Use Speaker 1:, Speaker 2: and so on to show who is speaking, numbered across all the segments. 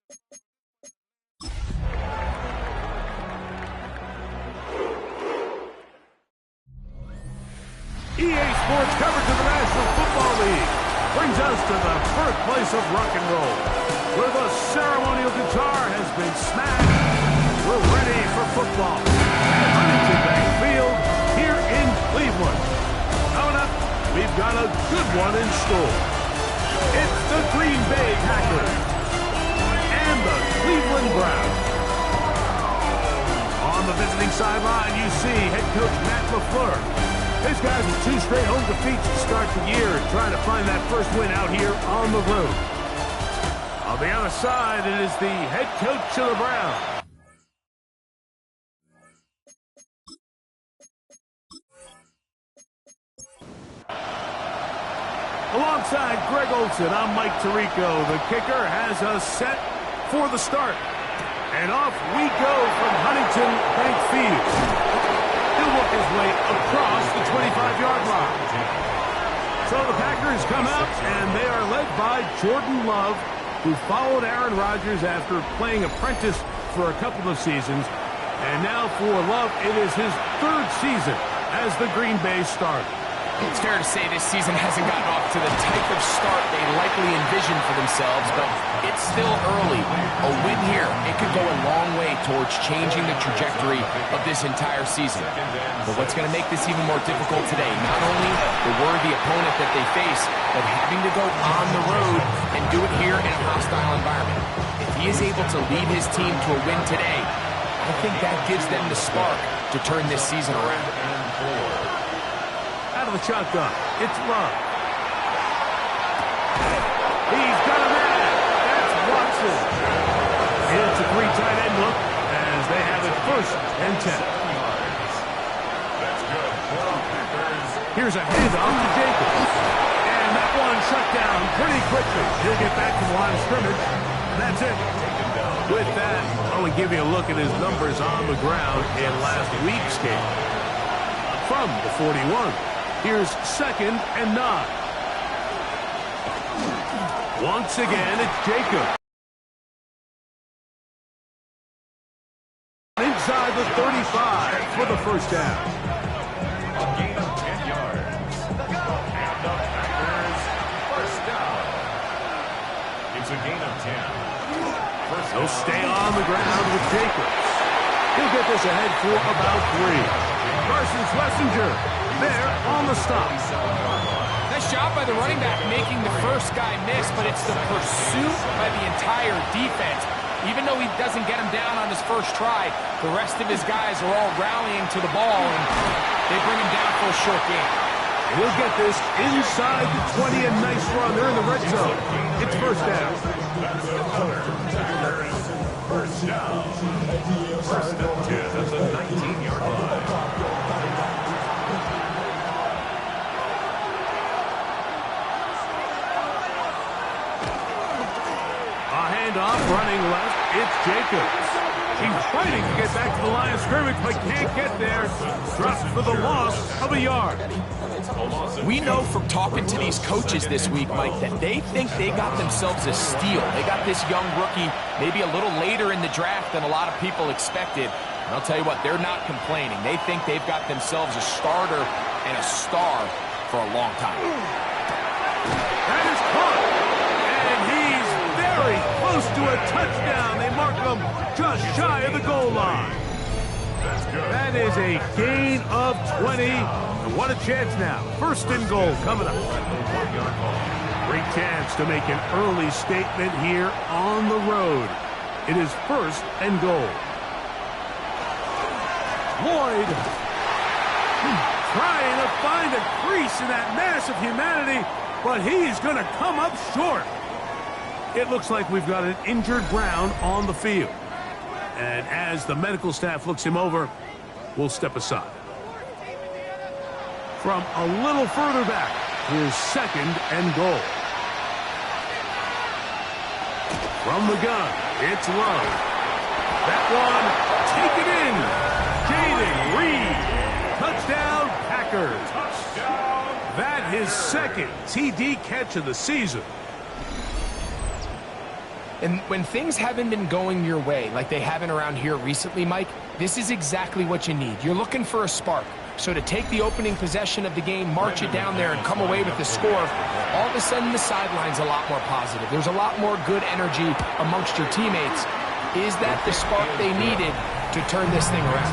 Speaker 1: EA Sports coverage of the National Football League brings us to the birthplace of rock and roll, where the ceremonial guitar has been smashed. We're ready for football at Huntington Bank Field here in Cleveland. Coming up, we've got a good one in store. It's the Green Bay Packers and the Cleveland Browns. On the visiting sideline, you see head coach Matt LaFleur. These guys with 2 straight home defeats to start the year and trying to find that first win out here on the road. On the other side, it is the head coach of the Browns. Alongside Greg Olson, I'm Mike Tirico. The kicker has us set for the start. And off we go from Huntington Bank Field. He'll work his way across the 25-yard line. So the Packers come out, and they are led by Jordan Love, who followed Aaron Rodgers after playing apprentice for a couple of seasons. And now for Love, it is his 3rd season as the Green Bay starter.
Speaker 2: It's fair to say this season hasn't gotten off to the type of start they likely envisioned for themselves, but it's still early. A win here, it could go a long way towards changing the trajectory of this entire season. But what's going to make this even more difficult today, not only the worthy opponent that they face, but having to go on the road and do it here in a hostile environment. If he is able to lead his team to a win today, I think that gives them the spark to turn this season around.
Speaker 1: Out of the shotgun, it's Love. He's got a man. That's Watson. It's a 3 tight end look as they have it 1st and 10. Here's a handoff to Jacobs. And that one shut down pretty quickly. He'll get back to the line of scrimmage. That's it. With that, I'll only give you a look at his numbers on the ground in last week's game. From the 41. Here's 2nd and 9. Once again, it's Jacob. Inside the 35 for the 1st down.
Speaker 3: A gain of 10 yards. And the Packers, 1st down. It's a gain of 10.
Speaker 1: He'll stay on the ground with Jacobs. He'll get this ahead for about 3. Carson Schlesinger there on the stop.
Speaker 2: Nice job by the running back making the first guy miss, but it's the pursuit by the entire defense. Even though he doesn't get him down on his first try, the rest of his guys are all rallying to the ball, and they bring him down for a short gain.
Speaker 1: He'll get this inside the 20, a nice run. They're in the red zone. It's 1st down.
Speaker 3: First down. 1st and 10 at the 19-yard line.
Speaker 1: Handoff running left, it's Jacobs. He's fighting to get back to the line of scrimmage, but can't get there. Drops for the loss of a yard.
Speaker 2: We know from talking to these coaches this week, Mike, that they think they got themselves a steal. They got this young rookie maybe a little later in the draft than a lot of people expected. And I'll tell you what, they're not complaining. They think they've got themselves a starter and a star for a long time.
Speaker 1: That is caught. And he's very close to a touchdown. They mark him just shy of the goal line. That is a gain of 20. And what a chance now. 1st and goal coming up. Great chance to make an early statement here on the road. It is 1st and goal. Lloyd trying to find a crease in that mass of humanity, but he's going to come up short. It looks like we've got an injured Brown on the field. And as the medical staff looks him over, we'll step aside. From a little further back, here's 2nd and goal. From the gun, it's Love. That one, taken in. Jaden Reed. Touchdown, Packers. That his 2nd TD catch of the season.
Speaker 2: And when things haven't been going your way, like they haven't around here recently, Mike, this is exactly what you need. You're looking for a spark. So to take the opening possession of the game, march it down there, and come away with the score, all of a sudden the sideline's a lot more positive. There's a lot more good energy amongst your teammates. Is that the spark they needed to turn this thing around?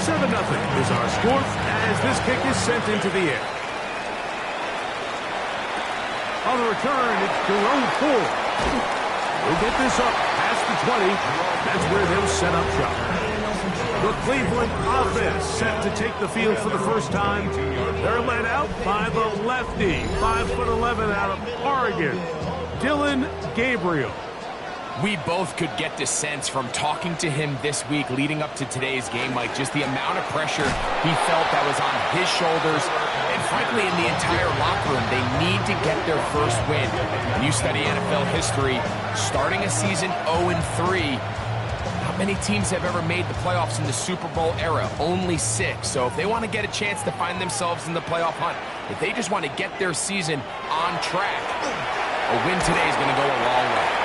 Speaker 1: 7-0 is our score as this kick is sent into the air. On the return, it's Jerome Ford. He'll get this up past the 20. That's where they'll set up shop. The Cleveland offense set to take the field for the first time. They're led out by the lefty, 5'11" out of Oregon, Dylan Gabriel.
Speaker 2: We both could get the sense from talking to him this week leading up to today's game, Mike, just the amount of pressure he felt that was on his shoulders. And frankly, in the entire locker room, they need to get their first win. When you study NFL history, starting a season 0-3, how many teams have ever made the playoffs in the Super Bowl era? Only 6. So if they want to get a chance to find themselves in the playoff hunt, if they just want to get their season on track, a win today is going to go a long way.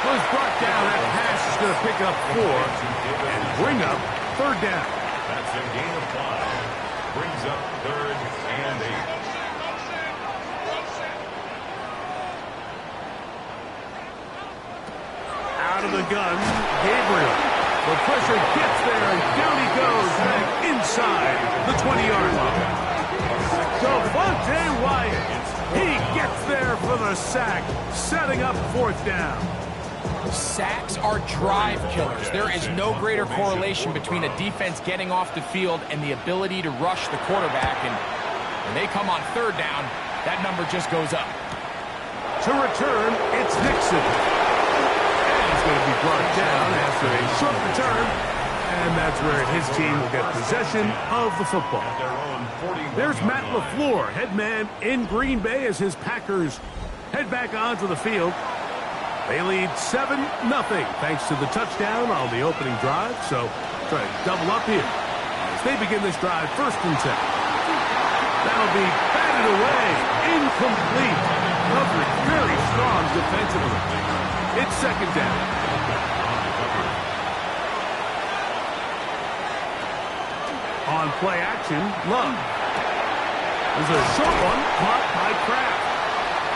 Speaker 1: Was brought down. That pass is going to pick up 4 and bring up third down.
Speaker 3: That's a gain of 5. Brings up 3rd and 8.
Speaker 1: Out of the gun, Gabriel. The pressure gets there, and down he goes back inside the 20-yard line. Devontae White, he gets there for the sack, setting up 4th down.
Speaker 2: Sacks are drive killers. There is no greater correlation between a defense getting off the field and the ability to rush the quarterback. And when they come on 3rd down, that number just goes up.
Speaker 1: To return, it's Nixon. And he's going to be brought down after a short return. And that's where his team will get possession of the football. There's Matt LaFleur, head man in Green Bay as his Packers head back onto the field. They lead 7-0 thanks to the touchdown on the opening drive. So try to double up here as they begin this drive 1st and 10. That'll be batted away. Incomplete. Coverage very strong defensively. It's 2nd down. On play action, Love. There's a short one caught by Kraft.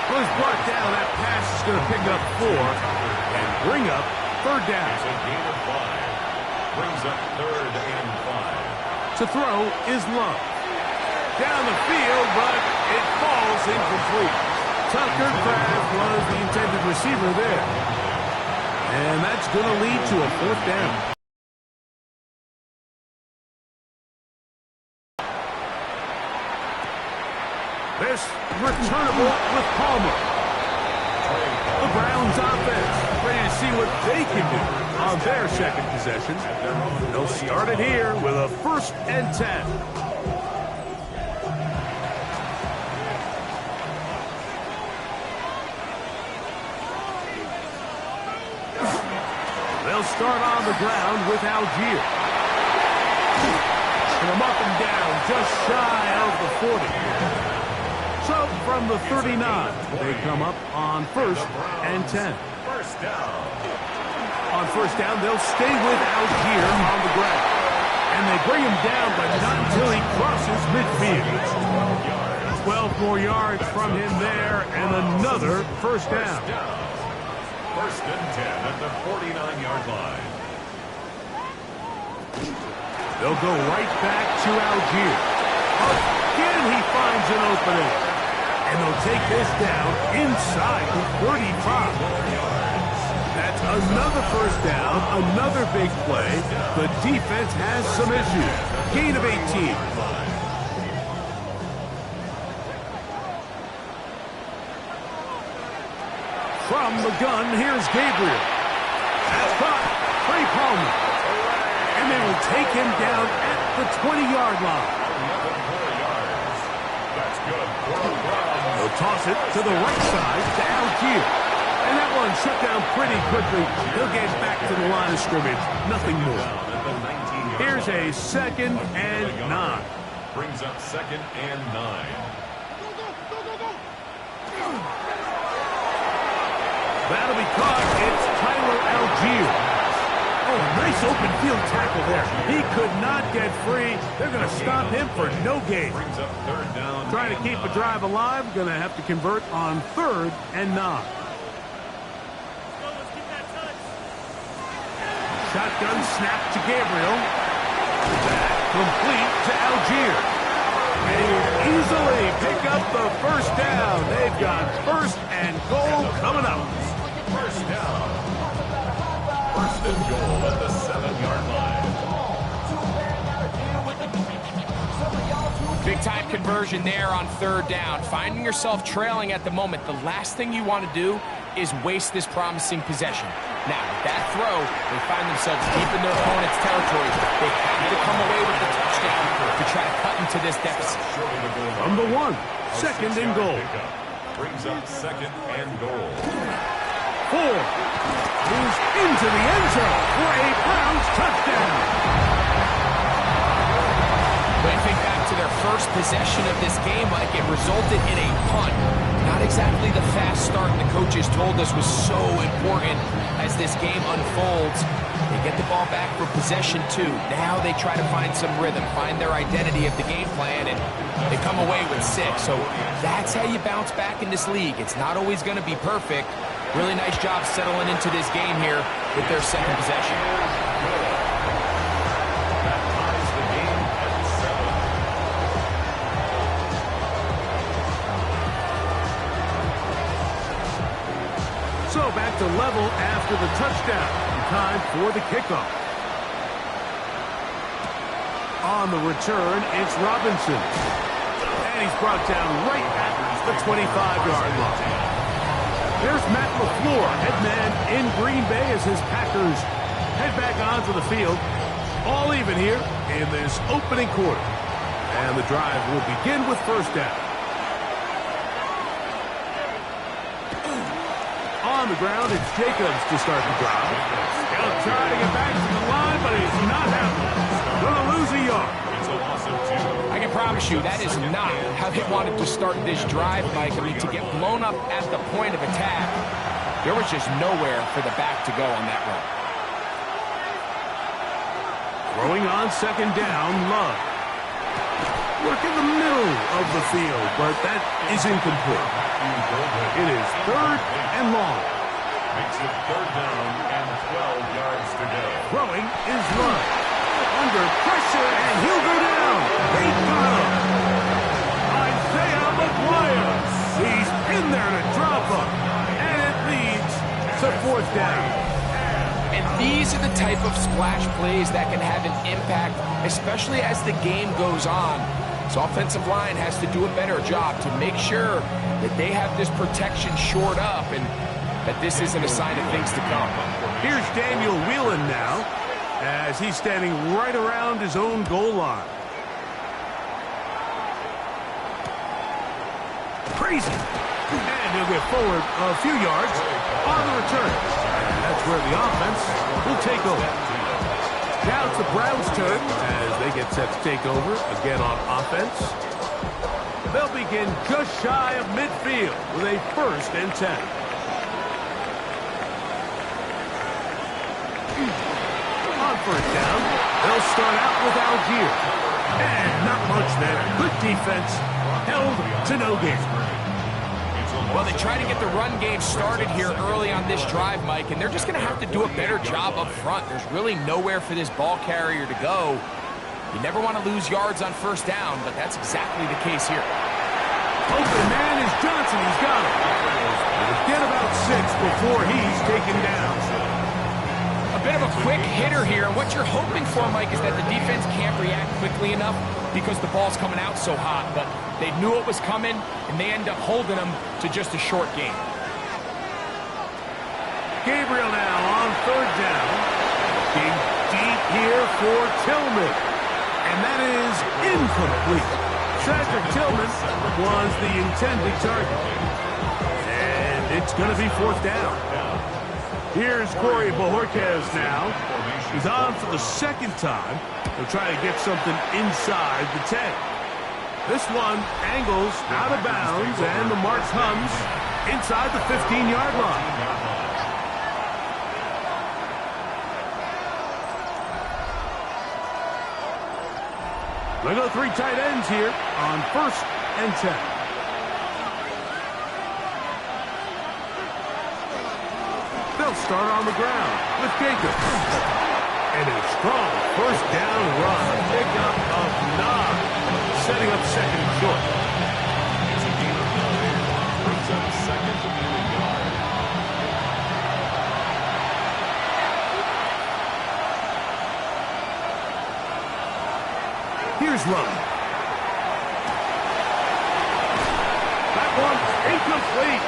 Speaker 1: Was brought down. That pass is going to pick up 4 and bring up 3rd down.
Speaker 3: It's a gain of 5. Brings up 3rd and 5.
Speaker 1: To throw is Love. Down the field, but it falls incomplete. Tucker Kraft was the intended receiver there. And that's going to lead to a 4th down. This returnable with Palmer. The Browns offense ready to see what they can do on their 2nd possession. They'll start it here with a 1st and 10. They'll start on the ground with Algier. And them up and down just shy of the 40. So from the 39, they come up on 1st and 10.
Speaker 3: First down.
Speaker 1: On 1st down, they'll stay with Algier on the ground. And they bring him down, but not until he crosses midfield. 12 more yards from him there, and another 1st down.
Speaker 3: 1st and 10 at the 49-yard line.
Speaker 1: They'll go right back to Algier. Again, he finds an opening. And they'll take this down inside the 35. That's another 1st down, another big play. The defense has some issues. Gain of 18. From the gun, here's Gabriel. That's caught. Trey Palmer. And they will take him down at the 20-yard line.
Speaker 3: That's good.
Speaker 1: They'll toss it to the right side to Algier. And that one shut down pretty quickly. He'll get back to the line of scrimmage. Nothing more. Here's a 2nd and 9.
Speaker 3: Brings up 2nd and 9.
Speaker 1: That'll be caught. It's Tyler Algier. Oh, nice open field tackle there. He could not get free. They're going to stop him for no gain.
Speaker 3: Brings up third down.
Speaker 1: Trying to keep a drive alive. Going to have to convert on 3rd and 9. Shotgun snap to Gabriel. That complete to Algier. They easily pick up the first down. They've got 1st and goal coming up.
Speaker 3: First down. 1st and goal at the 7-yard line.
Speaker 2: Big-time conversion there on 3rd down. Finding yourself trailing at the moment, the last thing you want to do is waste this promising possession. Now, with that throw, they find themselves deep in their opponent's territory. They have to come away with the touchdown to try to cut into this deficit.
Speaker 1: From the 1, 2nd and goal.
Speaker 3: Brings up 2nd and goal.
Speaker 1: 4. Moves into the end zone for a Browns touchdown.
Speaker 2: When you think back to their first possession of this game, Mike, it resulted in a punt. Not exactly the fast start the coaches told us was so important as this game unfolds. They get the ball back for possession 2. Now they try to find some rhythm, find their identity of the game plan, and they come away with 6. So that's how you bounce back in this league. It's not always going to be perfect. Really nice job settling into this game here with their 2nd possession.
Speaker 3: That ties the game at 7.
Speaker 1: So back to level after the touchdown. Time for the kickoff. On the return, it's Robinson. And he's brought down right at the 25-yard line. There's Matt LaFleur, head man in Green Bay as his Packers head back onto the field. All even here in this opening quarter. And the drive will begin with 1st down. On the ground, it's Jacobs to start the drive. He'll try to get back to the line, but he's not having it. Going to lose a yard.
Speaker 3: It's a loss of 2.
Speaker 2: I can promise you that is not how they wanted to start this drive, Mike. I mean, to get blown up at the point of attack, there was just nowhere for the back to go on that run.
Speaker 1: Throwing on 2nd down, Love. Work in the middle of the field, but that is incomplete. It is 3rd and long.
Speaker 3: Makes it 3rd down and 12 yards to go.
Speaker 1: Throwing is Love. Under pressure, and he'll go down. They got him. Isaiah McGuire. He's in there to drop him. And it leads to 4th down.
Speaker 2: And these are the type of splash plays that can have an impact, especially as the game goes on. So offensive line has to do a better job to make sure that they have this protection shored up and that this isn't a sign of things to come.
Speaker 1: Here's Daniel Whelan now as he's standing right around his own goal line. Crazy. And he'll get forward a few yards on the return. And that's where the offense will take over. Now it's the Browns' turn as they get set to take over again on offense. They'll begin just shy of midfield with a 1st and 10. On 1st down, they'll start out with Algier. And not much there. Good defense. Held to no gain.
Speaker 2: Well, they try to get the run game started here early on this drive, Mike, and they're just going to have to do a better job up front. There's really nowhere for this ball carrier to go. You never want to lose yards on 1st down, but that's exactly the case here.
Speaker 1: Open man is Johnson. He's got him. Get about 6 before he's taken down.
Speaker 2: A bit of a quick hitter here. What you're hoping for, Mike, is that the defense can't react quickly enough because the ball's coming out so hot. But they knew it was coming, and they end up holding them to just a short game.
Speaker 1: Gabriel now on 3rd down. Looking deep here for Tillman. And that is incomplete. Cedric Tillman was the intended target. And it's going to be 4th down. Here's Corey Bojorquez now. He's on for the 2nd time. He'll try to get something inside the 10. This one angles out of bounds, and the march hums inside the 15-yard line. They go three tight ends here on 1st and 10. They'll start on the ground with Jacobs. And a strong 1st down run. A pickup of 9. Setting up 2nd and short.
Speaker 3: It's a gain of 9. Brings up 2nd and yard.
Speaker 1: Here's Love. That one incomplete.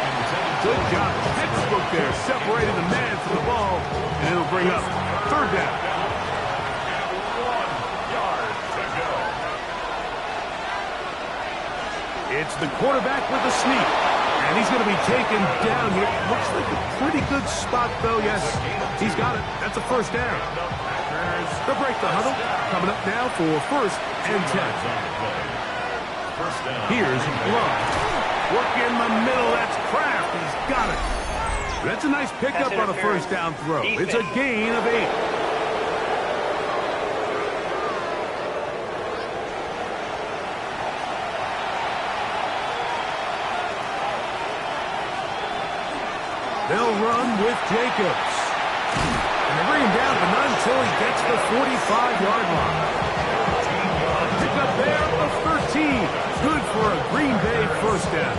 Speaker 1: Good job. Textbook there. Separating the man from the ball. And it'll bring up 3rd down.
Speaker 3: And 1 yard to go.
Speaker 1: It's the quarterback with the sneak. And he's going to be taken down here. Looks like a pretty good spot, though. Yes, he's got it. That's a 1st down. They'll break the huddle. Coming up now for 1st and 10. Here's Love. Work in the middle. That's Kraft. He's got it. That's a nice pickup on a 1st down throw. It's a gain of 8. They'll run with Jacobs. And they bring him down, but not until he gets the 45-yard line. A pickup there of 13. Good for a Green Bay 1st down.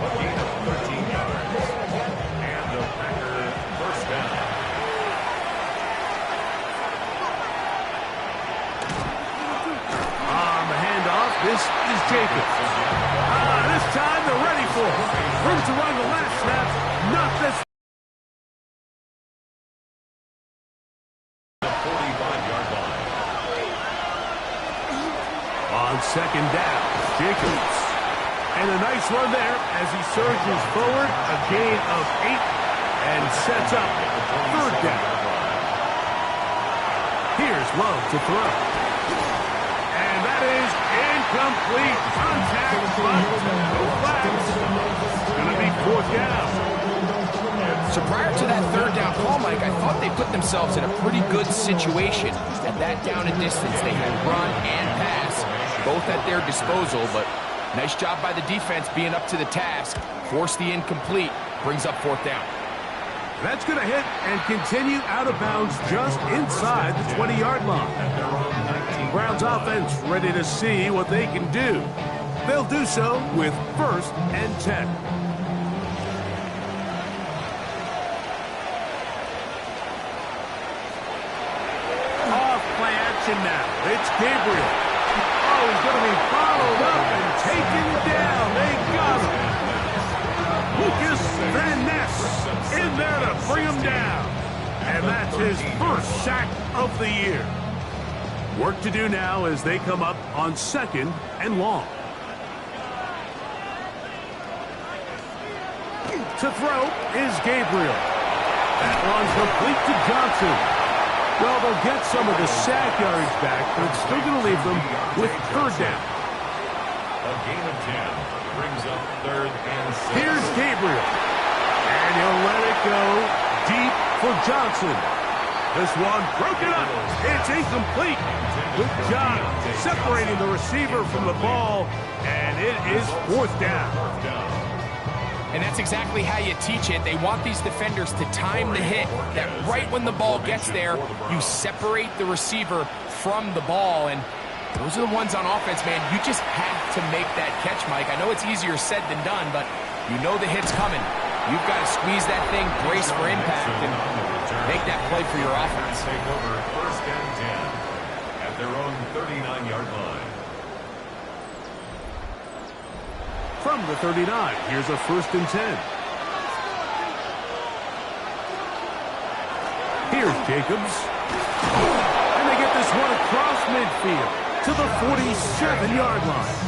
Speaker 3: A gain of 13 yards. And the Packer 1st down.
Speaker 1: On the handoff, this is Jacobs. This time they're ready for it. Room to run the last snap. Not this.
Speaker 3: The 45-yard line.
Speaker 1: On 2nd down, Jacobs. And a nice run there as he surges forward. A gain of 8 and sets up 3rd down. Here's Love to throw. And that is incomplete. Contact, but no flags. It's going to be 4th down.
Speaker 2: So prior to that 3rd down call, Mike, I thought they put themselves in a pretty good situation. At that down and distance, they had run and pass, both at their disposal, but nice job by the defense being up to the task. Force the incomplete, brings up 4th down.
Speaker 1: That's going to hit and continue out of bounds just inside the 20-yard line. Browns offense ready to see what they can do. They'll do so with 1st and 10. Off play action now. It's Gabriel. Oh, he's going to be followed up and taken down. They got him. Lucas Van Ness in there to bring him down. And that's his 1st sack of the year. Work to do now as they come up on 2nd and long. To throw is Gabriel. That one's complete to Johnson. Well, they'll get some of the sack yards back, but it's still going to leave them with 3rd down.
Speaker 3: A gain of 10 brings up 3rd and 6.
Speaker 1: Here's Gabriel. And he'll let it go deep for Johnson. This one broken up. It's incomplete. Good job separating the receiver from the ball, and it is 4th down.
Speaker 2: And that's exactly how you teach it. They want these defenders to time the hit, that right when the ball gets there, you separate the receiver from the ball. And those are the ones on offense, man. You just have to make that catch, Mike. I know it's easier said than done, but you know the hit's coming. You've got to squeeze that thing, brace for impact, and make that play for your offense.
Speaker 3: Take over 1st and 10 at their own 39-yard line.
Speaker 1: From the 39, here's a 1st and 10. Here's Jacobs. And they get this one across midfield to the 47-yard line.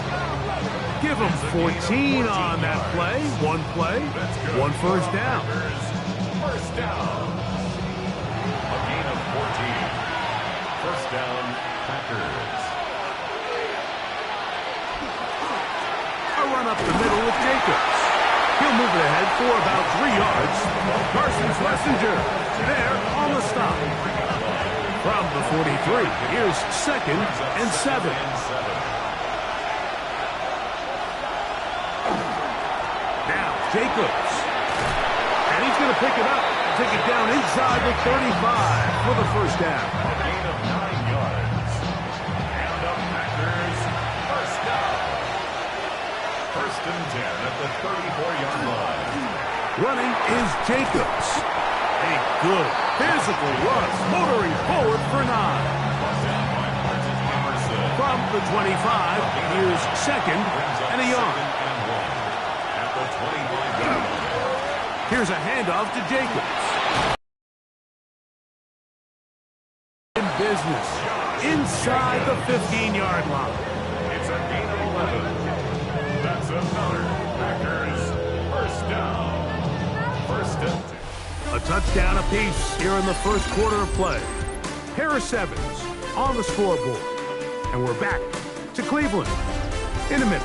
Speaker 1: Give them 14 on that play. One play, 1 1st down.
Speaker 3: 1st down. A gain of 14. 1st down, Packers.
Speaker 1: A run up the middle with Jacobs. He'll move it ahead for about 3 yards. Carson's Messenger there on the stop. From the 43, here's 2nd and 7. Now Jacobs. And he's going to pick it up. Take it down inside the 35 for the first down.
Speaker 3: A gain of 9 yards. And the Packers first down. 1st and 10 at the 34-yard line.
Speaker 1: Running is Jacobs. A good physical run, motoring forward for 9. From the 25, here's 2nd and a yard.
Speaker 3: At the 25-yard line.
Speaker 1: Here's a handoff to Jacobs. In business, inside the 15-yard line.
Speaker 3: It's a gain of 11. That's another Packers first down. 1st and 10.
Speaker 1: A touchdown apiece here in the first quarter of play. Harris Evans on the scoreboard. And we're back to Cleveland in a minute.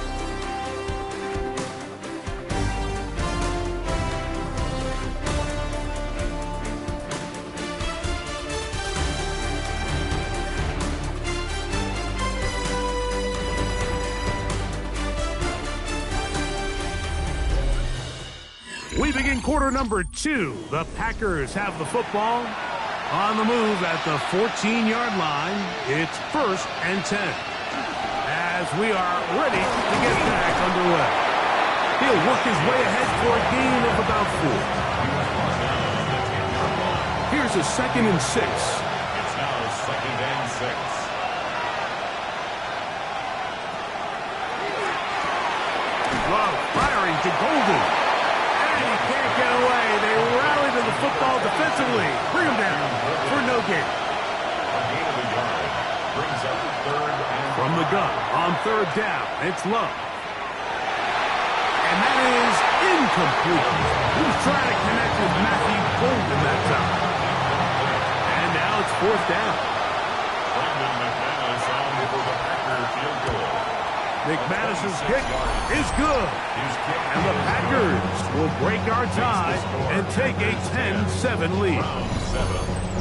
Speaker 1: We begin quarter number 2. The Packers have the football on the move at the 14-yard line. It's 1st and 10. As we are ready to get back underway. He'll work his way ahead for a gain of about 4. Here's a 2nd and 6.
Speaker 3: It's now 2nd and 6.
Speaker 1: Love firing to Golden. And he can't get away. They rally to the football defensively. Bring him down for no gain.
Speaker 3: A gain of a yard. Brings up 3rd and
Speaker 1: From the gun on 3rd down, it's Love. And that is incomplete. He was trying to connect with Matthew Golden that time. And now it's 4th down.
Speaker 3: Brandon McManus on for the Packer field goal.
Speaker 1: McManus's kick is good. And the Packers will break our tie and take a 10-7 lead.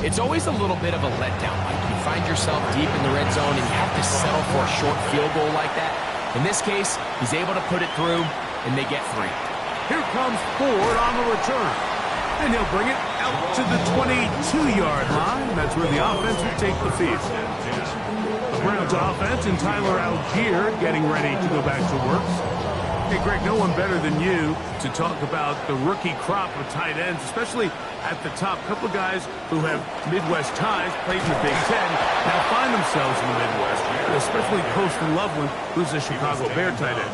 Speaker 2: It's always a little bit of a letdown. Like you find yourself deep in the red zone and you have to settle for a short field goal like that. In this case, he's able to put it through, and they get 3.
Speaker 1: Here comes Ford on the return. And he'll bring it out to the 22-yard line. That's where the offense will take the field. The Browns offense and Tyler Algier getting ready to go back to work. Hey, Greg, no one better than you to talk about the rookie crop of tight ends, especially at the top. A couple of guys who have Midwest ties, played in the Big Ten, now find themselves in the Midwest, especially Colston Loveland, who's a Chicago Bear tight end.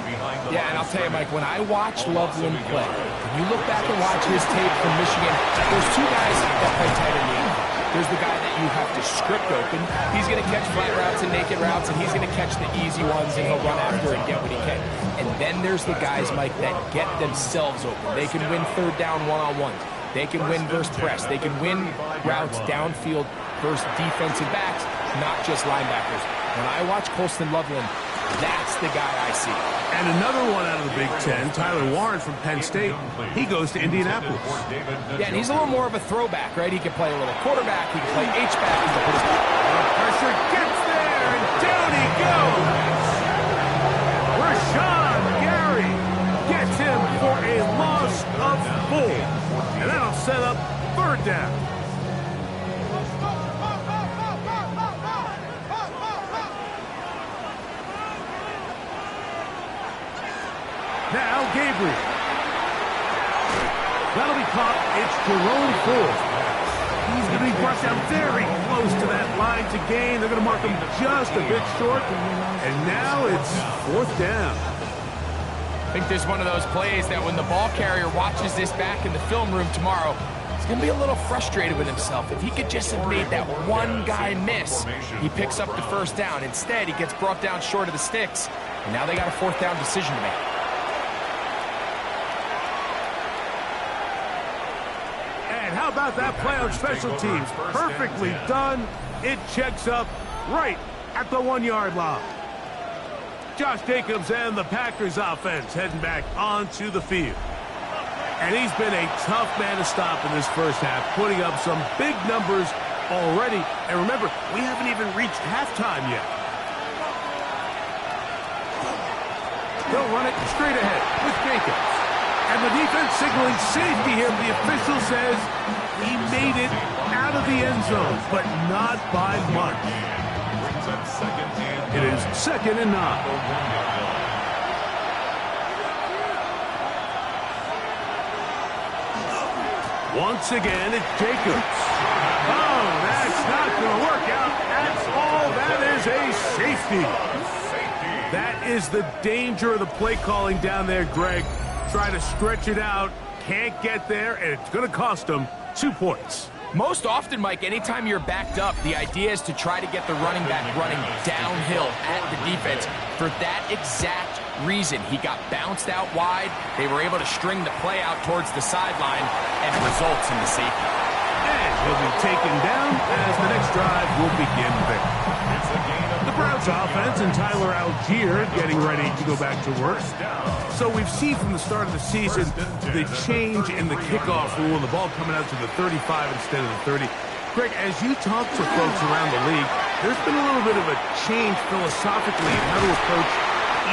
Speaker 2: Yeah, and I'll tell you, Mike, when I watch Loveland play, when you look back and watch his tape from Michigan, there's 2 guys that play tight end in the NFL. There's the guy that you have to script open. He's going to catch flat routes and naked routes, and he's going to catch the easy ones, and he'll run after and get what he can. And then there's the guys, Mike, that get themselves open. They can win 3rd down one-on-ones. They can win versus press. They can win routes downfield versus defensive backs, not just linebackers. When I watch Colston Loveland, that's the guy I see.
Speaker 1: And another one out of the Big Ten, Tyler Warren from Penn State. He goes to Indianapolis.
Speaker 2: Yeah, and he's a little more of a throwback, right? He can play a little quarterback. He can play H-back. He can put his
Speaker 1: pressure gets there, and down he goes. Rashawn Gary gets him for a loss of 4. And that'll set up 3rd down. Now Gabriel. That'll be caught. It's Jerome Ford. He's going to be brought down very close to that line to gain. They're going to mark him just a bit short. And now it's 4th down.
Speaker 2: I think there's one of those plays that when the ball carrier watches this back in the film room tomorrow, he's going to be a little frustrated with himself. If he could just have made that one guy miss, he picks up the 1st down. Instead, he gets brought down short of the sticks. And now they got a 4th down decision to make.
Speaker 1: How about that play on special teams? Perfectly done. It checks up right at the 1-yard line. Josh Jacobs and the Packers offense heading back onto the field. And he's been a tough man to stop in this first half, putting up some big numbers already. And remember, we haven't even reached halftime yet. They'll run it straight ahead with Jacobs. And the defense signaling safety here. The official says he made it out of the end zone, but not by much. It is 2nd and 9. Once again, it's Jacobs. Oh, that's not going to work out. That's all. That is a safety. That is the danger of the play calling down there, Greg. Try to stretch it out, can't get there, and it's going to cost them 2 points.
Speaker 2: Most often, Mike, anytime you're backed up, the idea is to try to get the running back running downhill at the defense. For that exact reason, he got bounced out wide. They were able to string the play out towards the sideline, and it results in the safety.
Speaker 1: And he'll be taken down as the next drive will begin there. The Browns offense and Tyler Algier getting ready to go back to work. So we've seen from the start of the season the change in the kickoff rule and the ball coming out to the 35 instead of the 30. Greg, as you talk to folks around the league, there's been a little bit of a change philosophically in how to approach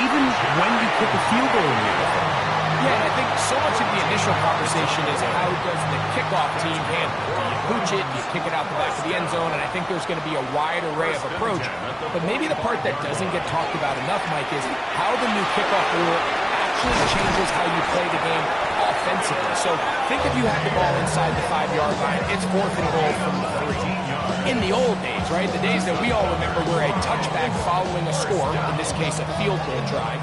Speaker 1: even when you kick a field goal in the NFL.
Speaker 2: Yeah, and I think so much of the initial conversation is how does the kickoff team handle it? Do you pooch it? Do you kick it out the back of the end zone? And I think there's going to be a wide array of approach. But maybe the part that doesn't get talked about enough, Mike, is how the new kickoff rule actually changes how you play the game offensively. So think if you had the ball inside the 5-yard line, it's 4th and goal from the 3. In the old days, right, the days that we all remember were a touchback following a score, in this case a field goal drive,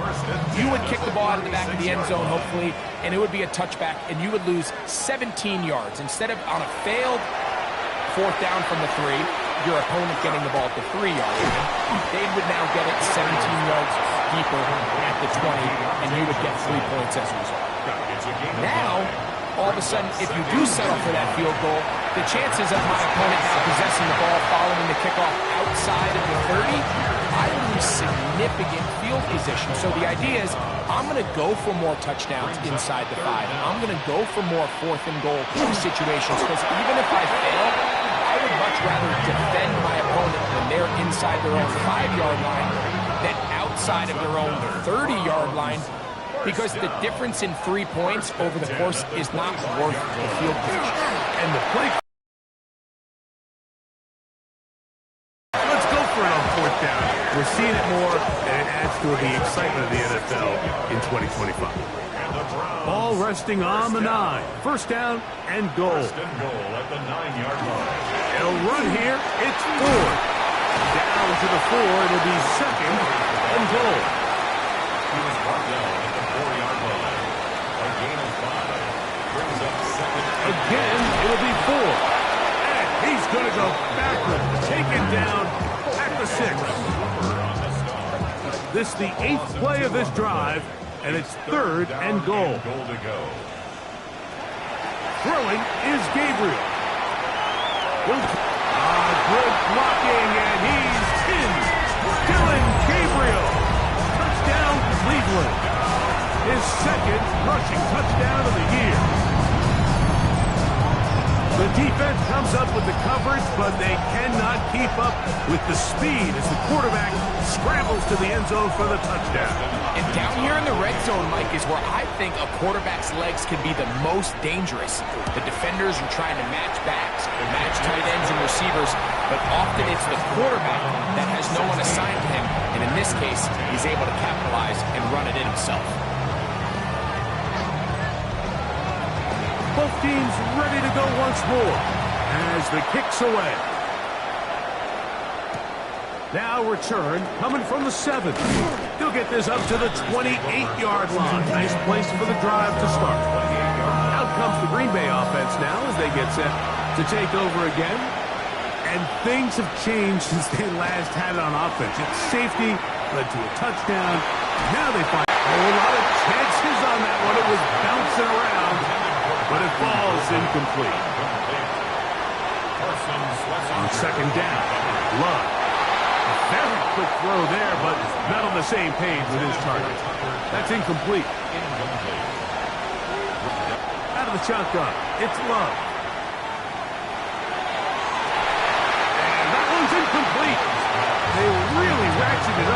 Speaker 2: you would kick the ball out of the back of the end zone, hopefully, and it would be a touchback, and you would lose 17 yards. Instead of on a failed 4th down from the 3, your opponent getting the ball at the 3-yard line, they would now get it 17 yards deeper at the 20, and you would get 3 points as a result. Now, all of a sudden, if you do settle for that field goal, the chances of my opponent now possessing the ball following the kickoff outside of the 30, I lose significant field position. So the idea is I'm going to go for more touchdowns inside the 5. I'm going to go for more 4th and goal situations because even if I fail, I would much rather defend my opponent when they're inside their own 5-yard line than outside of their own 30-yard line, because the difference in 3 points over the course is not worth the field position.
Speaker 1: And the play. Let's go for it on 4th down. We're seeing it more, and it adds to the excitement of the NFL in 2025. Ball resting on the 9. 1st down and goal.
Speaker 3: 1st and goal at the 9-yard line.
Speaker 1: They'll run here. It's Ford. Down to the 4. It'll be 2nd and goal.
Speaker 3: He was brought down at the 4-yard line. A gain of 5 brings up 2nd.
Speaker 1: Again, it'll be 4. And he's going to go backwards. Taken down at the 6. This is the 8th play of this drive, and it's 3rd and goal.
Speaker 3: Goal to go.
Speaker 1: Throwing is Gabriel. Good blocking, and he's pinned. Dylan Gabriel. Touchdown, Cleveland. His 2nd rushing touchdown of the year. The defense comes up with the coverage, but they cannot keep up with the speed as the quarterback scrambles to the end zone for the touchdown.
Speaker 2: And down here in the red zone, Mike, is where I think a quarterback's legs can be the most dangerous. The defenders are trying to match backs, match tight ends and receivers, but often it's the quarterback that has no one assigned to him, and in this case, he's able to capitalize and run it in himself.
Speaker 1: Both teams ready to go once more as the kick's away. Now return coming from the 7th. He'll get this up to the 28-yard line. Nice place for the drive to start. Out comes the Green Bay offense now as they get set to take over again. And things have changed since they last had it on offense. Its safety led to a touchdown. Now they find a whole lot of chances on that one. It was bouncing around, but it falls incomplete. On 2nd down, Love. A very quick throw there, but not on the same page with his target. That's incomplete. Out of the shotgun, it's Love. They really ratcheted up